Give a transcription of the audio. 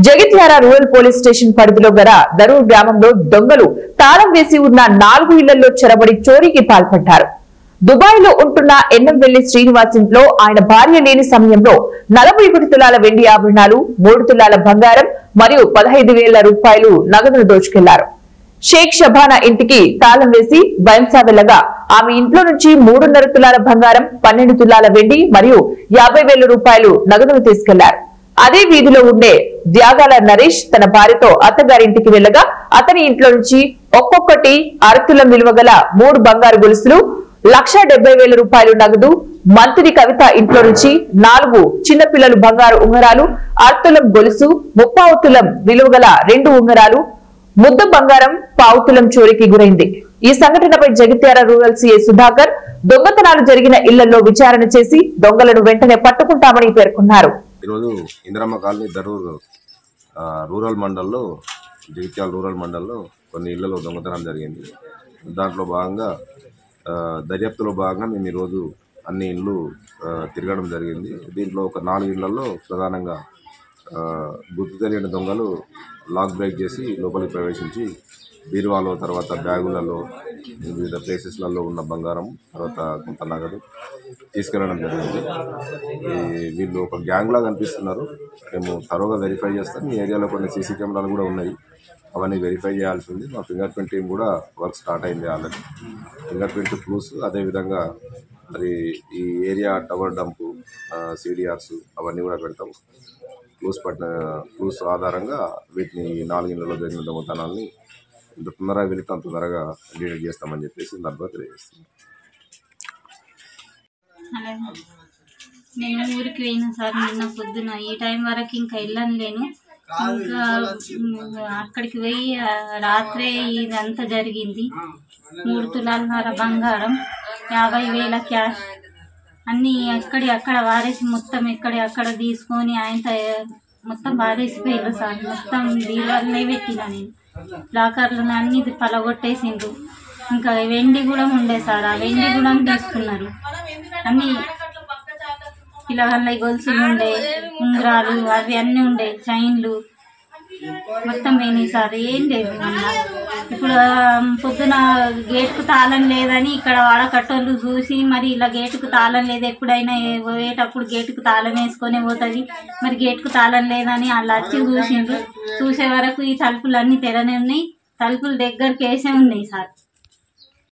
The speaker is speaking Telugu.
జగిత్యాల రూరల్ పోలీస్ స్టేషన్ పరిధిలో గల దరూర్ గ్రామంలో దొంగలు తాళం వేసి ఉన్న 4 ఇళ్లలో చొరబడి చోరీకి పాల్పడ్డారు. దుబాయ్ లో ఉంటున్న ఎన్నంవెల్లి శ్రీనివాస్ ఇంట్లో ఆయన భార్య లేని సమయంలో 41 తులాల వెండి ఆభరణాలు, 3 తులాల బంగారం మరియు 15,000 రూపాయలు నగదును దోచుకెళ్లారు. షేక్ షబానా ఇంటికి తాళం వేసి బైంసా వెళ్లగా ఆమె ఇంట్లో నుంచి 3.5 తులాల బంగారం, 12 తులాల వెండి మరియు 50,000 రూపాయలు నగదును తీసుకెళ్లారు. అదే వీధిలో ఉండే త్యాగాల నరేష్ తన భార్యతో అత్తగారింటికి వెళ్లగా అతని ఇంట్లో నుంచి ఒక్కొక్కటి 1/2 తులం విలువ గల 3 బంగారు గొలుసులు, 1,70,000 రూపాయలు నగదు, మంత్రి కవిత ఇంట్లో నుంచి 4 చిన్నపిల్లలు బంగారు ఉంగరాలు, 1/2 తులం గొలుసు, 30 తులం విలువ గల 2 ఉంగరాలు, ముద్ద బంగారం 1/4 తులం చోరీకి గురైంది. ఈ సంఘటనపై జగిత్యాల రూరల్ సీఐ సుధాకర్ దొంగతనాలు జరిగిన ఇళ్లలో విచారణ చేసి దొంగలను వెంటనే పట్టుకుంటామని పేర్కొన్నారు. ఈరోజు ఇందిరమ్మ కాలనీ దరూర్ రూరల్ మండల్లో జగిత్యాల రూరల్ మండల్లో కొన్ని ఇళ్లలో దొంగతనం జరిగింది. దాంట్లో భాగంగా దర్యాప్తులో భాగంగా మేము ఈరోజు అన్ని ఇళ్ళు తిరగడం జరిగింది. దీంట్లో ఒక 4 ఇళ్లలో ప్రధానంగా గుర్తు తెలియని దొంగలు లాక్ బ్రేక్ చేసి లోపలికి ప్రవేశించి బీరువాలో, తర్వాత బ్యాగులలో, వివిధ ప్లేసెస్లలో ఉన్న బంగారం, తర్వాత కొంత నగదు తీసుకెళ్ళడం జరిగింది. వీళ్ళు ఒక గ్యాంగ్ లాగా కనిపిస్తున్నారు. మేము తరోగా వెరిఫై చేస్తాం. ఈ ఏరియాలో కొన్ని సీసీ కెమెరాలు కూడా ఉన్నాయి, అవన్నీ వెరిఫై చేయాల్సి ఉంది. మా ఫింగర్ ప్రింట్ టీం కూడా వర్క్ స్టార్ట్ అయింది ఆల్రెడీ. ఫింగర్ ప్రింట్ ప్రూఫ్స్, అదేవిధంగా మరి ఈ ఏరియా టవర్ డంపు, సిడిఆర్స్ అవన్నీ కూడా పెడతాం. క్లూస్ ఆధారంగా వీటిని 4 ఇళ్లలో జరిగిన దొంగతనాన్ని ఇంత తొందరగా వెళితే అంత తొందరగా డిటెక్ట్ చేస్తామని చెప్పేసి సందర్భంగా తెలియజేస్తున్నాం. నేను ఊరికి పోయినా సార్ నిన్న పొద్దున ఈ టైం వరకు ఇంకా వెళ్ళను లేను. ఇంకా అక్కడికి పోయి రాత్రే ఇదంతా జరిగింది. 3 తులాల బంగారం, 50,000 క్యాష్ అన్నీ అక్కడ వారేసి మొత్తం అక్కడ తీసుకొని ఆయన మొత్తం వారేసిపోయారు సార్. మొత్తం దీనివల్లనే పెట్టినా నేను లాకర్లు అన్నీ పలగొట్టేసిండ్రు. ఇంకా వెండి కూడా ఉండే సార్, ఆ వెండి కూడా తీసుకున్నారు. అన్నీ పిల్లగాళ్ళ గొలుసులు ఉండే, ఉంగరాలు అవి అన్నీ ఉండే, చైన్లు మొత్తం పోయినాయి సార్. ఏం లేదు. ఇప్పుడు పొద్దున గేటుకు తాళం లేదని ఇక్కడ వాడకట్టోళ్ళు చూసి మరి ఇలా గేటుకు తాళం లేదు, ఎప్పుడైనా పోయేటప్పుడు గేటుకు తాళం వేసుకొని పోతుంది, మరి గేటుకు తాళం లేదని వాళ్ళు వచ్చి చూసిండ్రు. చూసే వరకు ఈ తలుపులు అన్నీ తెరనే ఉన్నాయి, తలుపులు దగ్గరికి వేసే ఉన్నాయి సార్.